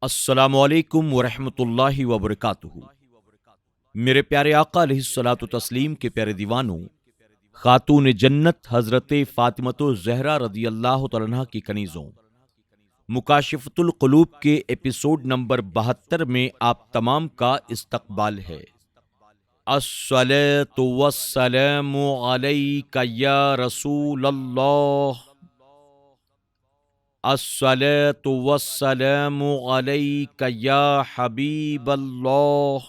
السلام علیکم ورحمۃ اللہ وبرکاتہ۔ میرے پیارے آقا علیہ الصلوۃ والتسلیم کے پیارے دیوانوں، خاتون جنت حضرت فاطمۃ الزہرا رضی اللہ تعالیٰ عنہا کی کنیزوں، مکاشفۃ القلوب کے ایپیسوڈ نمبر 72 میں آپ تمام کا استقبال ہے۔ الصلاۃ والسلام علیک یا رسول اللہ، الصلاۃ والسلام علیک یا حبیب اللہ،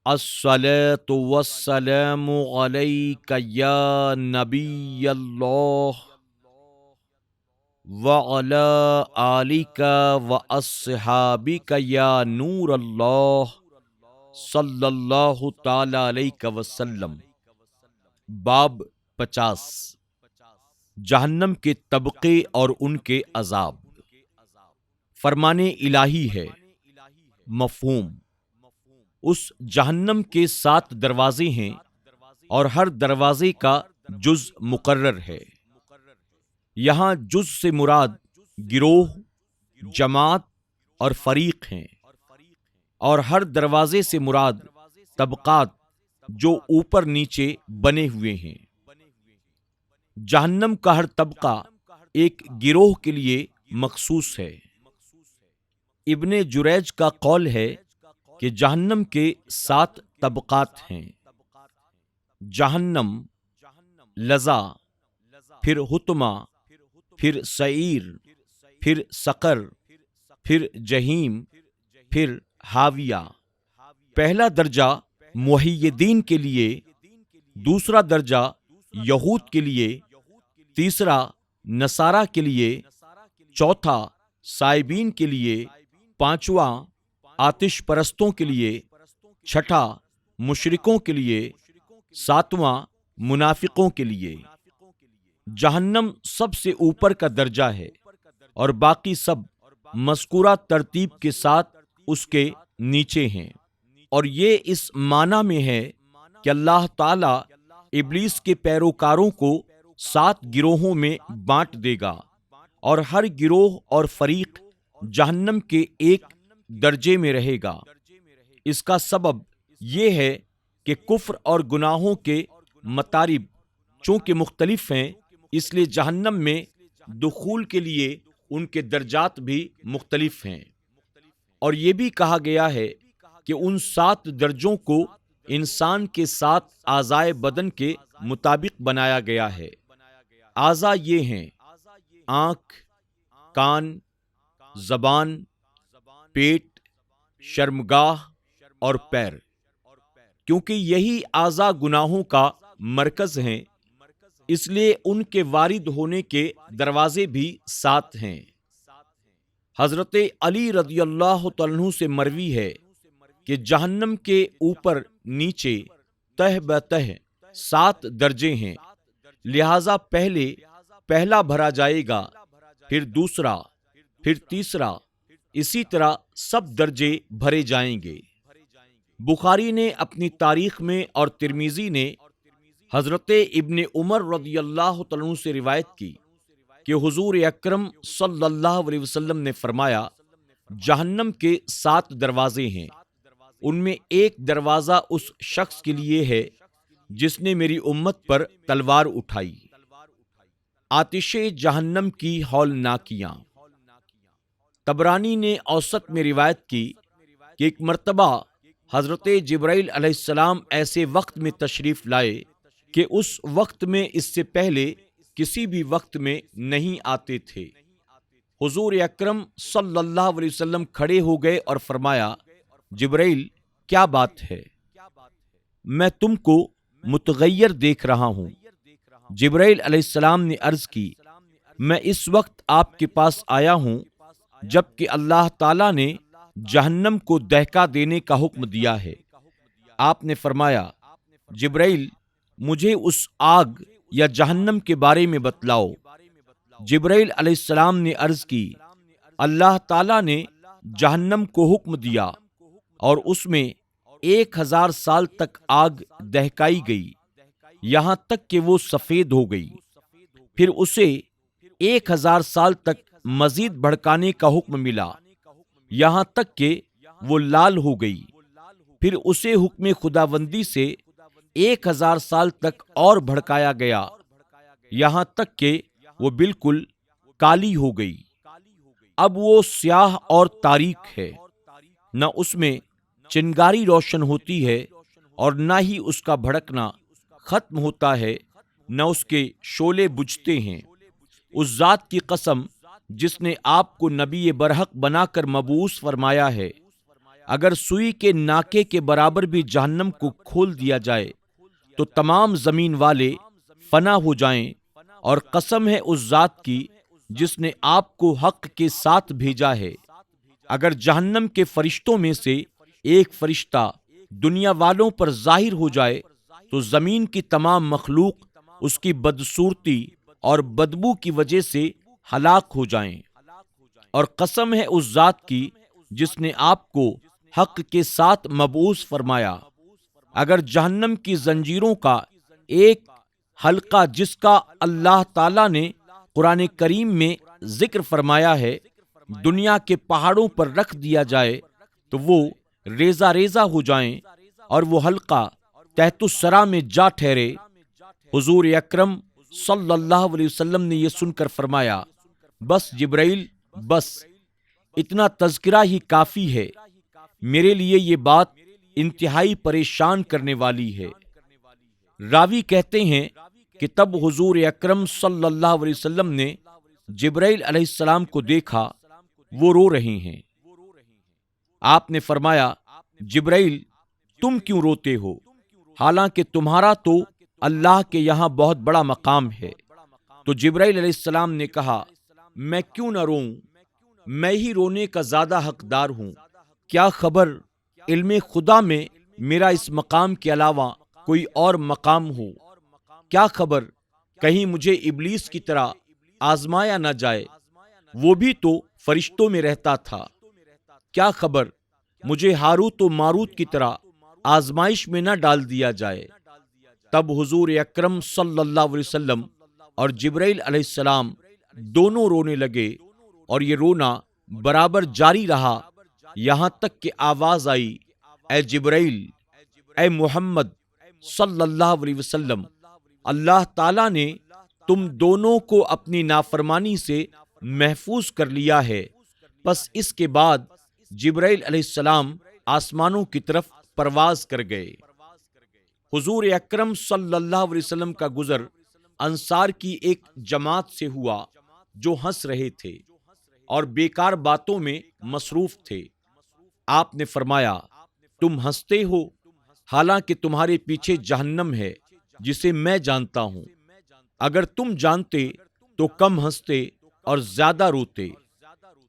الصلاۃ والسلام علیک یا نبی اللہ، وعلی آلک واصحابک یا نور اللہ، صلی اللہ تعالی علیہ وسلم۔ باب 50، جہنم کے طبقے اور ان کے عذاب۔ فرمان الہی ہے۔ مفہوم: اس جہنم کے 7 دروازے ہیں اور ہر دروازے کا جز مقرر ہے۔ یہاں جز سے مراد گروہ، جماعت اور فریق ہیں، اور ہر دروازے سے مراد طبقات جو اوپر نیچے بنے ہوئے ہیں۔ جہنم کا ہر طبقہ ایک گروہ کے لیے مخصوص ہے۔ ابن جریج کا قول ہے کہ جہنم کے 7 طبقات ہیں: جہنم، لظا، پھر حطمہ، پھر سعیر، پھر سقر، پھر جہیم، پھر حاویہ۔ پہلا درجہ موحدین کے لیے، دوسرا درجہ یہود کے لیے، تیسرا نصارہ کے لیے، چوتھا سائبین کے لیے، پانچواں آتش پرستوں کے لیے، چھٹا مشرکوں کے لیے، ساتواں منافقوں کے لیے۔ جہنم سب سے اوپر کا درجہ ہے اور باقی سب مذکورہ ترتیب کے ساتھ اس کے نیچے ہیں، اور یہ اس معنی میں ہے کہ اللہ تعالی ابلیس کے پیروکاروں کو 7 گروہوں میں بانٹ دے گا، اور ہر گروہ اور فریق جہنم کے ایک درجے میں رہے گا۔ اس کا سبب یہ ہے کہ کفر اور گناہوں کے مطالب چونکہ مختلف ہیں، اس لیے جہنم میں دخول کے لیے ان کے درجات بھی مختلف ہیں۔ اور یہ بھی کہا گیا ہے کہ ان 7 درجوں کو انسان کے 7 اعضائے بدن کے مطابق بنایا گیا ہے۔ اعضاء یہ ہیں: آنکھ، کان، زبان، پیٹ، شرمگاہ اور پیر۔ کیونکہ یہی اعضاء گناہوں کا مرکز ہیں، اس لیے ان کے وارد ہونے کے دروازے بھی 7 ہیں۔ حضرت علی رضی اللہ تعالیٰ عنہ سے مروی ہے کہ جہنم کے اوپر نیچے تہ بتہ 7 درجے ہیں، لہذا پہلا بھرا جائے گا، پھر دوسرا، پھر تیسرا، اسی طرح سب درجے بھرے جائیں گے۔ بخاری نے اپنی تاریخ میں اور ترمذی نے حضرت ابن عمر رضی اللہ تعالیٰ عنہ سے روایت کی کہ حضور اکرم صلی اللہ علیہ وسلم نے فرمایا، جہنم کے 7 دروازے ہیں، ان میں ایک دروازہ اس شخص کے لیے ہے جس نے میری امت پر تلوار اٹھائی۔ آتش جہنم کی ہولناکیاں۔ طبرانی نے اوسط میں روایت کی کہ ایک مرتبہ حضرت جبرائیل علیہ السلام ایسے وقت میں تشریف لائے کہ اس وقت میں اس سے پہلے کسی بھی وقت میں نہیں آتے تھے۔ حضور اکرم صلی اللہ علیہ وسلم کھڑے ہو گئے اور فرمایا، جبرائیل کیا بات ہے؟ میں تم کو متغیر دیکھ رہا ہوں۔ جبرائیل علیہ السلام نے عرض کی، میں اس وقت آپ کے پاس آیا ہوں جبکہ اللہ تعالیٰ نے جہنم کو دہکا دینے کا حکم دیا ہے۔ آپ نے فرمایا، جبرائیل مجھے اس آگ یا جہنم کے بارے میں بتلاؤ۔ جبرائیل علیہ السلام نے عرض کی، اللہ تعالیٰ نے جہنم کو حکم دیا اور اس میں 1000 سال تک آگ دہکائی گئی، یہاں تک کہ وہ سفید ہو گئی، پھر اسے 1000 سال تک مزید بھڑکانے کا حکم ملا یہاں تک کہ وہ لال ہو گئی۔ پھر اسے حکم خداوندی سے 1000 سال تک اور بھڑکایا گیا یہاں تک کہ وہ بالکل کالی ہو گئی۔ اب وہ سیاہ اور تاریک ہے، نہ اس میں چنگاری روشن ہوتی ہے اور نہ ہی اس کا بھڑکنا ختم ہوتا ہے، نہ اس کے شعلے بجھتے ہیں۔ اس ذات کی قسم جس نے آپ کو نبی برحق بنا کر مبعوث فرمایا ہے، اگر سوئی کے ناکے کے برابر بھی جہنم کو کھول دیا جائے تو تمام زمین والے فنا ہو جائیں، اور قسم ہے اس ذات کی جس نے آپ کو حق کے ساتھ بھیجا ہے، اگر جہنم کے فرشتوں میں سے ایک فرشتہ دنیا والوں پر ظاہر ہو جائے تو زمین کی تمام مخلوق اس کی بدصورتی اور بدبو کی وجہ سے ہلاک ہو جائیں، اور قسم ہے اس ذات کی جس نے آپ کو حق کے ساتھ مبعوث فرمایا، اگر جہنم کی زنجیروں کا ایک حلقہ جس کا اللہ تعالی نے قرآن کریم میں ذکر فرمایا ہے دنیا کے پہاڑوں پر رکھ دیا جائے تو وہ ریزہ ریزہ ہو جائیں اور وہ حلقہ تحت الثری میں جا ٹھہرے۔ حضور اکرم صلی اللہ علیہ وسلم نے یہ سن کر فرمایا، بس جبرائیل، بس اتنا تذکرہ ہی کافی ہے، میرے لیے یہ بات انتہائی پریشان کرنے والی ہے۔ راوی کہتے ہیں کہ تب حضور اکرم صلی اللہ علیہ وسلم نے جبرائیل علیہ السلام کو دیکھا، وہ رو رہے ہیں۔ آپ نے فرمایا، جبرائیل تم کیوں روتے ہو، حالانکہ تمہارا تو اللہ کے یہاں بہت بڑا مقام ہے۔ تو جبرائیل علیہ السلام نے کہا، میں کیوں نہ روؤں، میں ہی رونے کا زیادہ حقدار ہوں، کیا خبر علم خدا میں میرا اس مقام کے علاوہ کوئی اور مقام ہو، کیا خبر کہیں مجھے ابلیس کی طرح آزمایا نہ جائے، وہ بھی تو فرشتوں میں رہتا تھا، کیا خبر مجھے ہاروت و ماروت کی طرح آزمائش میں نہ ڈال دیا جائے۔ تب حضور اکرم صلی اللہ علیہ وسلم اور جبرائیل علیہ السلام دونوں رونے لگے، اور یہ رونا برابر جاری رہا یہاں تک کہ آواز آئی، اے جبرائیل، اے محمد صلی اللہ علیہ وسلم، اللہ تعالیٰ نے تم دونوں کو اپنی نافرمانی سے محفوظ کر لیا ہے۔ پس اس کے بعد جبرائیل علیہ السلام آسمانوں کی طرف پرواز کر گئے۔ حضور اکرم صلی اللہ علیہ وسلم کا گزر انصار کی ایک جماعت سے ہوا جو ہنس رہے تھے اور بیکار باتوں میں مصروف تھے۔ آپ نے فرمایا، تم ہنستے ہو حالانکہ تمہارے پیچھے جہنم ہے جسے میں جانتا ہوں، اگر تم جانتے تو کم ہنستے اور زیادہ روتے،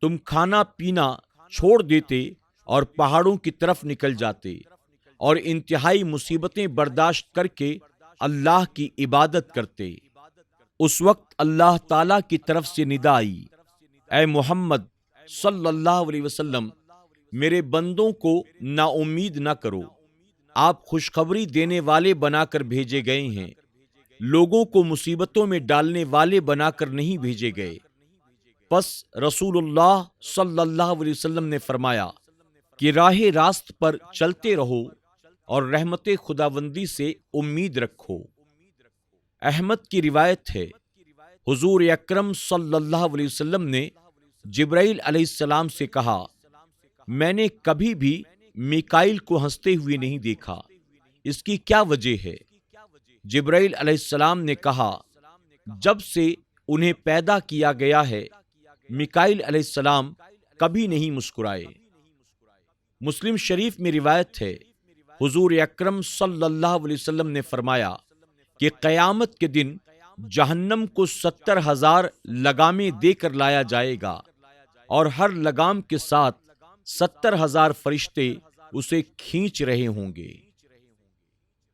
تم کھانا پینا چھوڑ دیتے اور پہاڑوں کی طرف نکل جاتے اور انتہائی مصیبتیں برداشت کر کے اللہ کی عبادت کرتے۔ اس وقت اللہ تعالی کی طرف سے ندا آئی، اے محمد صلی اللہ علیہ وسلم، میرے بندوں کو نا امید نہ کرو، آپ خوشخبری دینے والے بنا کر بھیجے گئے ہیں، لوگوں کو مصیبتوں میں ڈالنے والے بنا کر نہیں بھیجے گئے۔ پس رسول اللہ صلی اللہ علیہ وسلم نے فرمایا کہ راہ راست پر چلتے رہو اور رحمت خداوندی سے امید رکھو۔ احمد کی روایت ہے، حضور اکرم صلی اللہ علیہ وسلم نے جبرائیل علیہ السلام سے کہا، میں نے کبھی بھی میکائیل کو ہنستے ہوئے نہیں دیکھا، اس کی کیا وجہ ہے؟ جبرائیل علیہ السلام نے کہا، جب سے انہیں پیدا کیا گیا ہے میکائیل علیہ السلام کبھی نہیں مسکرائے۔ مسلم شریف میں روایت ہے، حضور اکرم صلی اللہ علیہ وسلم نے فرمایا کہ قیامت کے دن جہنم کو 70,000 لگامیں دے کر لایا جائے گا، اور ہر لگام کے ساتھ 70,000 فرشتے اسے کھینچ رہے ہوں گے۔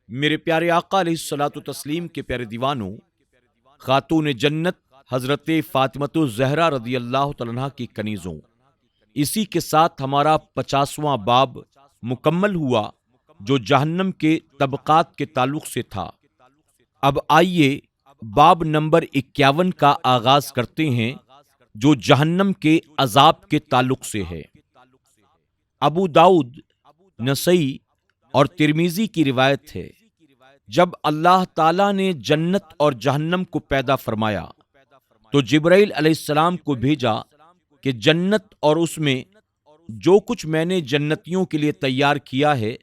میرے پیارے آقا علیہ الصلوۃ والتسلیم کے پیارے دیوانوں، خاتون جنت حضرت فاطمۃ الزہرا رضی اللہ تعالیٰ عنہا کی کنیزوں، اسی کے ساتھ ہمارا 50واں باب مکمل ہوا جو جہنم کے طبقات کے تعلق سے تھا۔ اب آئیے باب نمبر 51 کا آغاز کرتے ہیں، جو جہنم کے عذاب کے تعلق سے ہے۔ ابو داؤد، نسائی اور ترمذی کی روایت ہے، جب اللہ تعالیٰ نے جنت اور جہنم کو پیدا فرمایا تو جبرائیل علیہ السلام کو بھیجا کہ جنت اور اس میں جو کچھ میں نے جنتیوں کے لیے تیار کیا ہے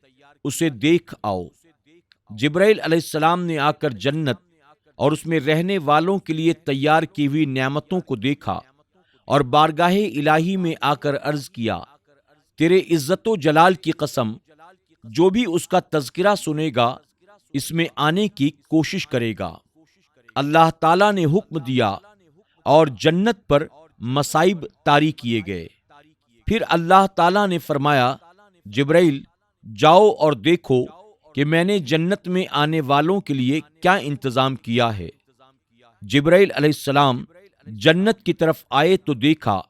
اسے دیکھ آؤ۔ جبرائیل علیہ السلام نے آ کر جنت اور اس میں رہنے والوں کے لیے تیار کی ہوئی نعمتوں کو دیکھا اور بارگاہ الہی میں آ کر عرض کیا، تیرے عزت و جلال کی قسم، جو بھی اس کا تذکرہ سنے گا اس میں آنے کی کوشش کرے گا۔ اللہ تعالیٰ نے حکم دیا اور جنت پر مصائب طاری کیے گئے۔ پھر اللہ تعالیٰ نے فرمایا، جبرائیل جاؤ اور دیکھو کہ میں نے جنت میں آنے والوں کے لیے کیا انتظام کیا ہے۔ جبرائیل علیہ السلام جنت کی طرف آئے تو دیکھا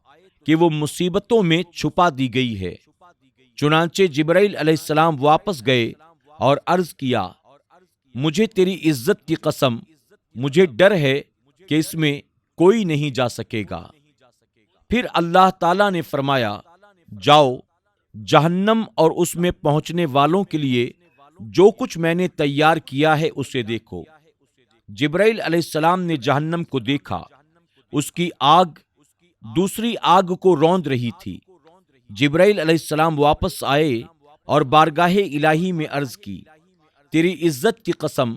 کہ وہ مصیبتوں میں چھپا دی گئی ہے۔ چنانچہ جبرائیل علیہ السلام واپس گئے اور عرض کیا، مجھے تیری عزت کی قسم، مجھے ڈر ہے کہ اس میں کوئی نہیں جا سکے گا۔ پھر اللہ تعالیٰ نے فرمایا، جاؤ جہنم اور اس میں پہنچنے والوں کے لیے جو کچھ میں نے تیار کیا ہے اسے دیکھو۔ جبرائیل علیہ السلام نے جہنم کو دیکھا، اس کی آگ دوسری آگ کو روند رہی تھی۔ جبرائیل علیہ السلام واپس آئے اور بارگاہ الہی میں عرض کی، تیری عزت کی قسم،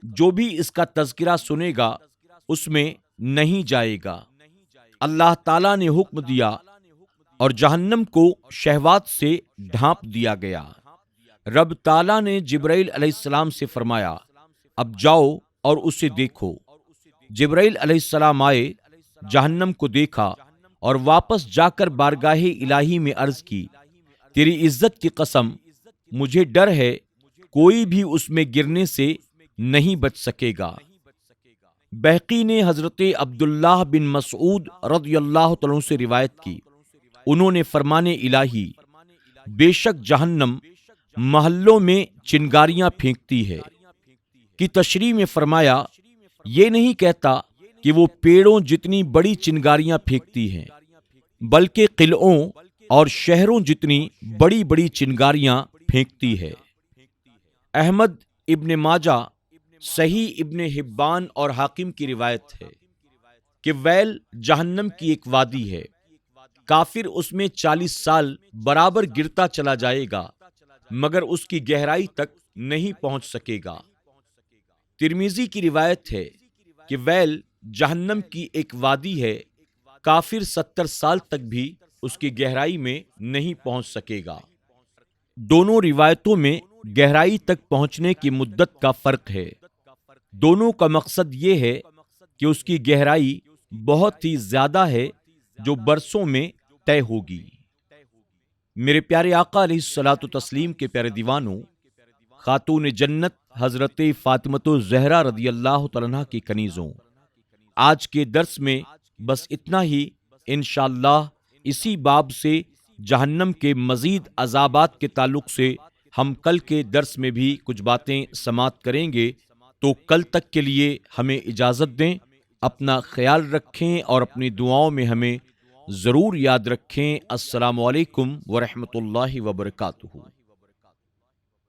جو بھی اس کا تذکرہ سنے گا اس میں نہیں جائے گا۔ اللہ تعالیٰ نے حکم دیا اور جہنم کو شہوات سے ڈھانپ دیا گیا۔ رب تعالیٰ نے جبرائیل علیہ السلام سے فرمایا، اب جاؤ اور اسے دیکھو۔ جبرائیل علیہ السلام آئے، جہنم کو دیکھا اور واپس جا کر بارگاہ الہی میں عرض کی، تیری عزت کی قسم، مجھے ڈر ہے کوئی بھی اس میں گرنے سے نہیں بچ سکے گا۔ بہقی نے حضرت عبداللہ بن مسعود رضی اللہ تعالیٰ سے روایت کی، انہوں نے فرمان الہی، بے شک جہنم محلوں میں چنگاریاں پھینکتی ہے، کی تشریح میں فرمایا، یہ نہیں کہتا کہ وہ پیڑوں جتنی بڑی چنگاریاں پھینکتی ہیں، بلکہ قلعوں اور شہروں جتنی بڑی بڑی چنگاریاں پھینکتی ہے۔ احمد ابن ماجہ، صحیح ابن حبان اور حاکم کی روایت ہے کہ ویل جہنم کی ایک وادی ہے، کافر اس میں 40 سال برابر گرتا چلا جائے گا مگر اس کی گہرائی تک نہیں پہنچ سکے گا۔ ترمذی کی روایت ہے کہ ویل جہنم کی ایک وادی ہے، کافر 70 سال تک بھی اس کی گہرائی میں نہیں پہنچ سکے گا۔ دونوں روایتوں میں گہرائی تک پہنچنے کی مدت کا فرق ہے۔ دونوں کا مقصد یہ ہے کہ اس کی گہرائی بہت ہی زیادہ ہے جو برسوں میں طے ہوگی۔ میرے پیارے آقا علیہ الصلوۃ والتسلیم کے پیارے دیوانوں، خاتون جنت حضرت فاطمۃ الزہرا رضی اللہ تعالیٰ عنہا کی کنیزوں، آج کے درس میں بس اتنا ہی۔ انشاءاللہ اسی باب سے جہنم کے مزید عذابات کے تعلق سے ہم کل کے درس میں بھی کچھ باتیں سماعت کریں گے، تو کل تک کے لیے ہمیں اجازت دیں۔ اپنا خیال رکھیں اور اپنی دعاؤں میں ہمیں ضرور یاد رکھیں۔ السلام علیکم ورحمۃ اللہ وبرکاتہ۔